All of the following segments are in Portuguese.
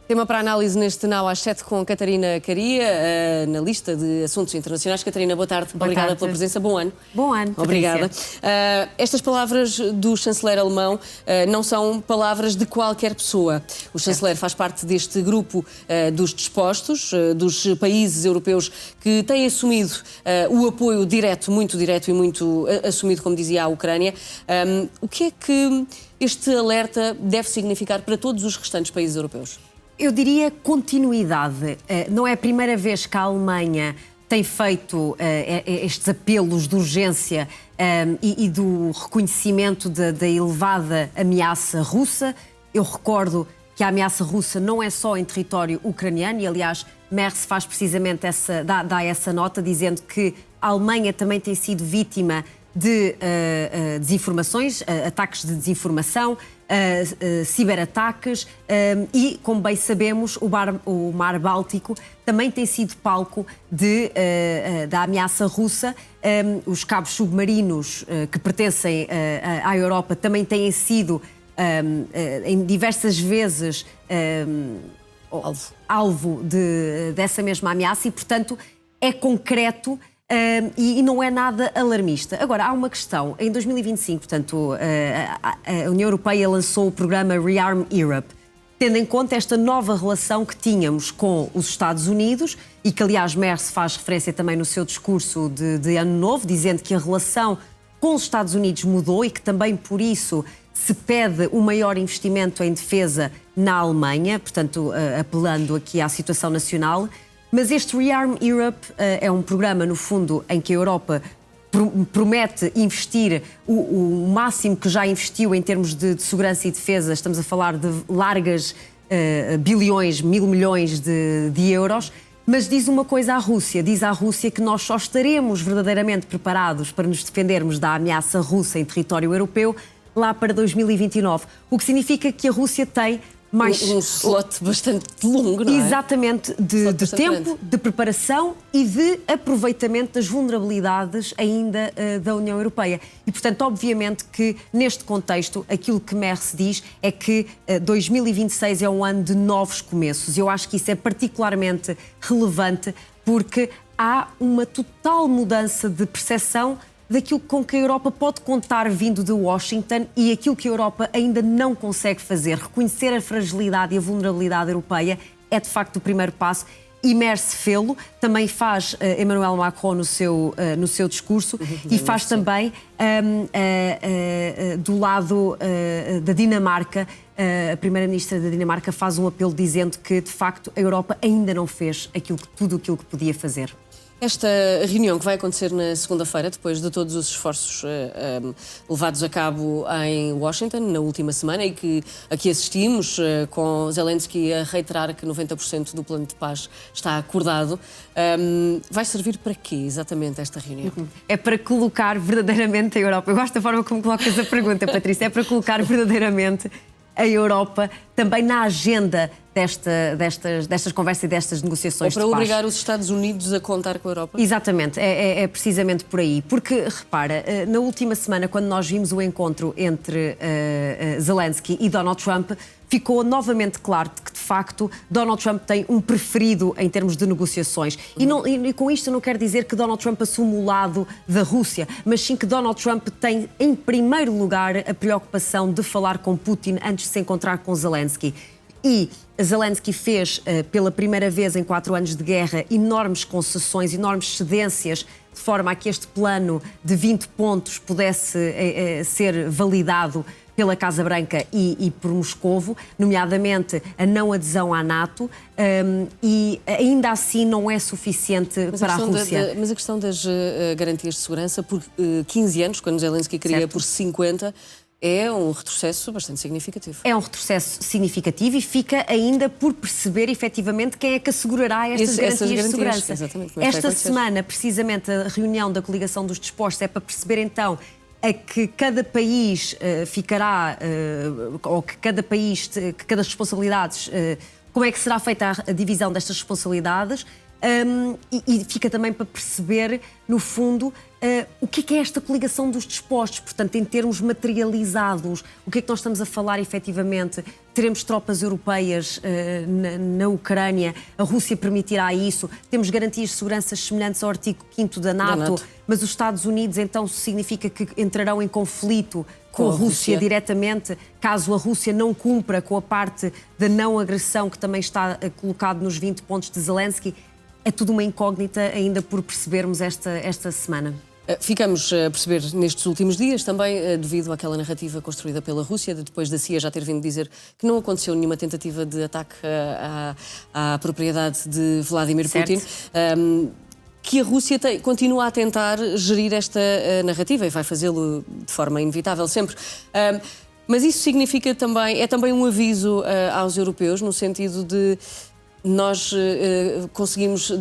Tema para análise neste Now às 7 com Catarina Caria, analista de assuntos internacionais. Catarina, boa tarde. Obrigada pela presença. Bom ano. Bom ano. Obrigada. Estas palavras do chanceler alemão não são palavras de qualquer pessoa. O chanceler faz parte deste grupo dos dispostos, dos países europeus que têm assumido o apoio direto, muito direto e muito assumido, como dizia, à Ucrânia. O que é que este alerta deve significar para todos os restantes países europeus? Eu diria continuidade. Não é a primeira vez que a Alemanha tem feito estes apelos de urgência e do reconhecimento da elevada ameaça russa. Eu recordo que a ameaça russa não é só em território ucraniano e, aliás, Merz faz precisamente dá essa nota, dizendo que a Alemanha também tem sido vítima de desinformações, ataques de desinformação, ciberataques e, como bem sabemos, o Mar Báltico também tem sido palco da ameaça russa. Os cabos submarinos que pertencem à Europa também têm sido, em diversas vezes, alvo dessa mesma ameaça e, portanto, é concreto. E não é nada alarmista. Agora, há uma questão. Em 2025, portanto, a União Europeia lançou o programa Rearm Europe, tendo em conta esta nova relação que tínhamos com os Estados Unidos e que, aliás, Merz faz referência também no seu discurso de Ano Novo, dizendo que a relação com os Estados Unidos mudou e que também, por isso, se pede um maior investimento em defesa na Alemanha, portanto, apelando aqui à situação nacional. Mas este Rearm Europe é um programa, no fundo, em que a Europa promete investir o máximo que já investiu em termos de segurança e defesa. Estamos a falar de largas bilhões, 1.000 milhões de euros. Mas diz uma coisa à Rússia, diz à Rússia que nós só estaremos verdadeiramente preparados para nos defendermos da ameaça russa em território europeu lá para 2029. O que significa que a Rússia tem um slot bastante longo, não é? Exatamente, de tempo, de preparação e de aproveitamento das vulnerabilidades ainda da União Europeia. E, portanto, obviamente que neste contexto aquilo que Merz diz é que 2026 é um ano de novos começos. Eu acho que isso é particularmente relevante porque há uma total mudança de percepção daquilo com que a Europa pode contar vindo de Washington e aquilo que a Europa ainda não consegue fazer. Reconhecer a fragilidade e a vulnerabilidade europeia é, de facto, o primeiro passo. E Merz fê-lo, também faz Emmanuel Macron no seu discurso e faz também do lado da Dinamarca. A Primeira-Ministra da Dinamarca faz um apelo dizendo que, de facto, a Europa ainda não fez tudo aquilo que podia fazer. Esta reunião que vai acontecer na segunda-feira, depois de todos os esforços levados a cabo em Washington na última semana e que aqui assistimos, com Zelensky a reiterar que 90% do plano de paz está acordado, vai servir para quê exatamente esta reunião? É para colocar verdadeiramente a Europa. Eu gosto da forma como colocas a pergunta, Patrícia. É para colocar verdadeiramente a Europa também na agenda destas conversas e destas negociações de paz. Ou para obrigar os Estados Unidos a contar com a Europa? Exatamente, é precisamente por aí. Porque, repara, na última semana, quando nós vimos o encontro entre Zelensky e Donald Trump, ficou novamente claro que, de facto, Donald Trump tem um preferido em termos de negociações. E com isto eu não quero dizer que Donald Trump assume o lado da Rússia, mas sim que Donald Trump tem, em primeiro lugar, a preocupação de falar com Putin antes de se encontrar com Zelensky. E Zelensky fez, pela primeira vez em 4 anos de guerra, enormes concessões, enormes cedências, de forma a que este plano de 20 pontos pudesse ser validado pela Casa Branca e por Moscovo, nomeadamente a não adesão à NATO, e ainda assim não é suficiente para a Rússia. Mas a questão das garantias de segurança, por 15 anos, quando Zelensky queria por 50... é um retrocesso bastante significativo. É um retrocesso significativo e fica ainda por perceber efetivamente quem é que assegurará estas garantias de segurança. Exatamente, esta semana, precisamente, a reunião da Coligação dos Dispostos é para perceber então a que cada país ficará, ou que cada responsabilidades, como é que será feita a divisão destas responsabilidades. E fica também para perceber, no fundo, o que é esta coligação dos dispostos, portanto, em termos materializados, o que é que nós estamos a falar efetivamente? Teremos tropas europeias na Ucrânia, a Rússia permitirá isso, temos garantias de segurança semelhantes ao artigo 5º da NATO, mas os Estados Unidos então significa que entrarão em conflito com a Rússia diretamente, caso a Rússia não cumpra com a parte da não agressão que também está colocado nos 20 pontos de Zelensky. É tudo uma incógnita ainda por percebermos esta semana. Ficamos a perceber nestes últimos dias também, devido àquela narrativa construída pela Rússia, depois da CIA já ter vindo dizer que não aconteceu nenhuma tentativa de ataque à propriedade de Vladimir Putin, que a Rússia continua a tentar gerir esta narrativa e vai fazê-lo de forma inevitável sempre. Mas isso significa também, é também um aviso aos europeus, no sentido de nós conseguimos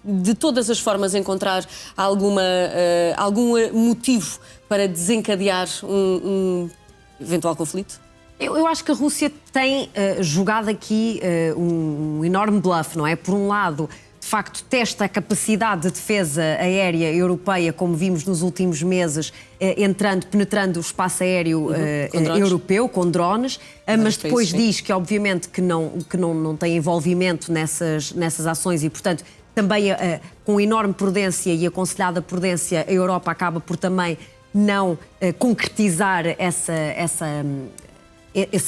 de todas as formas encontrar algum motivo para desencadear um eventual conflito? Eu acho que a Rússia tem jogado aqui um enorme bluff, não é? Por um lado, de facto, testa a capacidade de defesa aérea europeia, como vimos nos últimos meses, penetrando o espaço aéreo europeu, com drones, mas depois diz que, obviamente, que não tem envolvimento nessas ações e, portanto, também com enorme prudência e aconselhada prudência, a Europa acaba por também não concretizar esse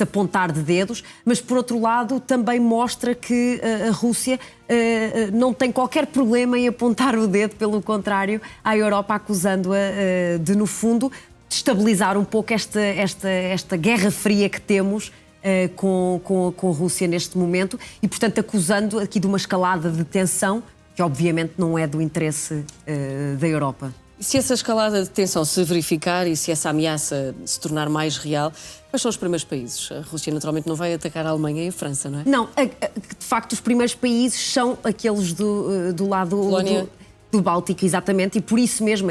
apontar de dedos, mas, por outro lado, também mostra que a Rússia não tem qualquer problema em apontar o dedo, pelo contrário, à Europa, acusando-a de, no fundo, destabilizar um pouco esta guerra fria que temos com a Rússia neste momento e, portanto, acusando aqui de uma escalada de tensão que, obviamente, não é do interesse da Europa. Se essa escalada de tensão se verificar e se essa ameaça se tornar mais real, quais são os primeiros países? A Rússia naturalmente não vai atacar a Alemanha e a França, não é? Não, de facto os primeiros países são aqueles do lado do Báltico, exatamente, e por isso mesmo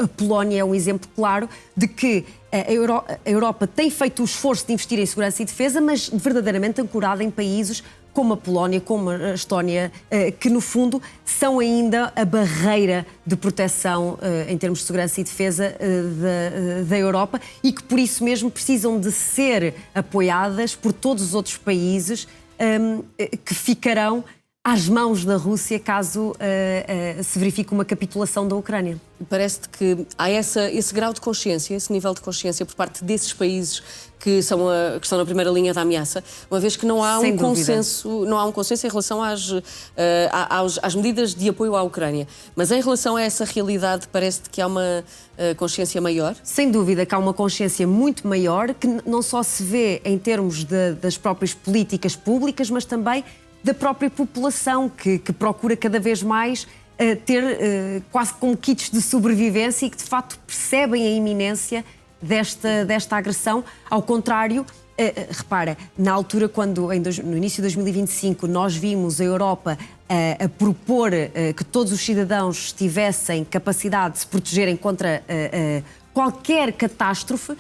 a Polónia é um exemplo claro de que a Europa tem feito o esforço de investir em segurança e defesa, mas verdadeiramente ancorada em países como a Polónia, como a Estónia, que no fundo são ainda a barreira de proteção em termos de segurança e defesa da Europa e que por isso mesmo precisam de ser apoiadas por todos os outros países que ficarão às mãos da Rússia caso se verifique uma capitulação da Ucrânia. Parece-te que há esse grau de consciência, esse nível de consciência por parte desses países que estão na primeira linha da ameaça, uma vez que não há um consenso em relação às medidas de apoio à Ucrânia. Mas em relação a essa realidade, parece-te que há uma consciência maior? Sem dúvida que há uma consciência muito maior, que não só se vê em termos das próprias políticas públicas, mas também da própria população, que procura cada vez mais ter quase como kits de sobrevivência e que de facto percebem a iminência desta agressão. Ao contrário, repara, na altura quando no início de 2025 nós vimos a Europa a propor que todos os cidadãos tivessem capacidade de se protegerem contra qualquer catástrofe,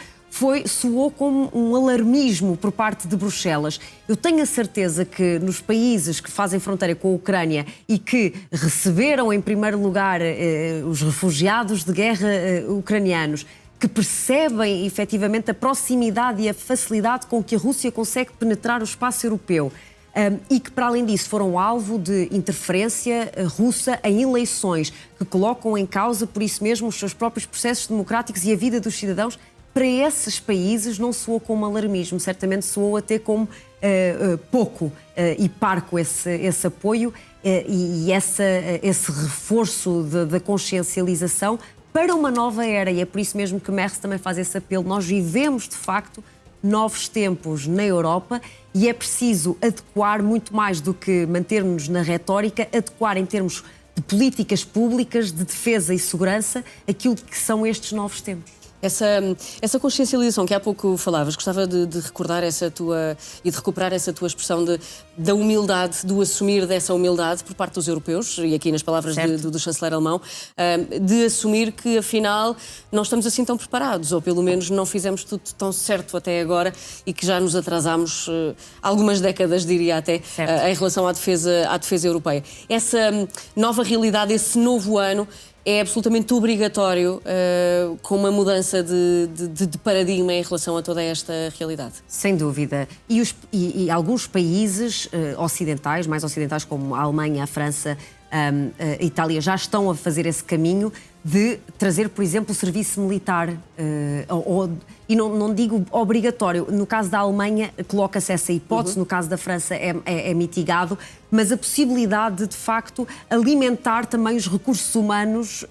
soou como um alarmismo por parte de Bruxelas. Eu tenho a certeza que nos países que fazem fronteira com a Ucrânia e que receberam em primeiro lugar os refugiados de guerra ucranianos, que percebem efetivamente a proximidade e a facilidade com que a Rússia consegue penetrar o espaço europeu e que, para além disso, foram alvo de interferência russa em eleições, que colocam em causa, por isso mesmo, os seus próprios processos democráticos e a vida dos cidadãos. Para esses países não soou como alarmismo, certamente soou até como pouco e parco esse apoio e esse reforço da consciencialização para uma nova era. E é por isso mesmo que Merz também faz esse apelo. Nós vivemos, de facto, novos tempos na Europa e é preciso adequar muito mais do que manter-nos na retórica, adequar em termos de políticas públicas, de defesa e segurança, aquilo que são estes novos tempos. Essa consciencialização que há pouco falavas, gostava de recordar essa tua e de recuperar essa tua expressão da humildade, do assumir dessa humildade por parte dos europeus, e aqui nas palavras do chanceler alemão, de assumir que afinal não estamos assim tão preparados, ou pelo menos não fizemos tudo tão certo até agora e que já nos atrasámos algumas décadas, diria até, em relação à defesa europeia. Essa nova realidade, esse novo ano, é absolutamente obrigatório com uma mudança de paradigma em relação a toda esta realidade. Sem dúvida. E alguns países ocidentais, mais ocidentais, como a Alemanha, a França, a Itália, já estão a fazer esse caminho de trazer, por exemplo, o serviço militar. E não digo obrigatório. No caso da Alemanha, coloca-se essa hipótese, no caso da França é mitigado, mas a possibilidade de facto, alimentar também os recursos humanos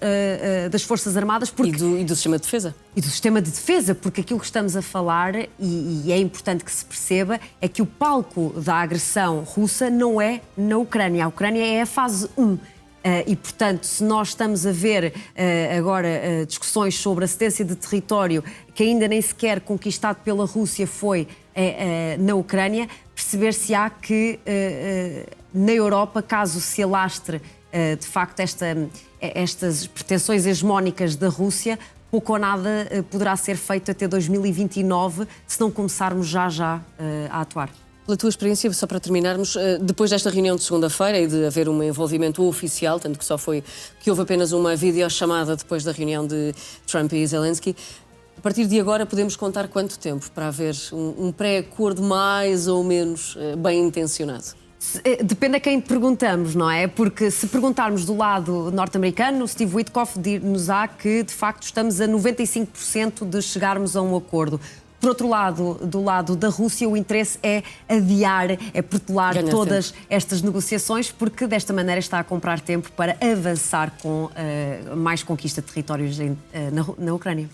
das Forças Armadas. E do sistema de defesa. E do sistema de defesa, porque aquilo que estamos a falar, e é importante que se perceba, é que o palco da agressão russa não é na Ucrânia. A Ucrânia é a fase 1. E, portanto, se nós estamos a ver agora discussões sobre a cedência de território que ainda nem sequer conquistado pela Rússia foi na Ucrânia, perceber-se-á que na Europa, caso se alastre de facto estas pretensões hegemónicas da Rússia, pouco ou nada poderá ser feito até 2029 se não começarmos já a atuar. Pela tua experiência, só para terminarmos, depois desta reunião de segunda-feira e de haver um envolvimento oficial, tanto que houve apenas uma videochamada depois da reunião de Trump e Zelensky, a partir de agora podemos contar quanto tempo para haver um pré-acordo mais ou menos bem intencionado? Depende a quem perguntamos, não é? Porque se perguntarmos do lado norte-americano, Steve Witkoff dir-nos-á que, de facto, estamos a 95% de chegarmos a um acordo. Por outro lado, do lado da Rússia, o interesse é adiar, é protelar todas estas negociações, porque desta maneira está a comprar tempo para avançar com mais conquista de territórios na Ucrânia.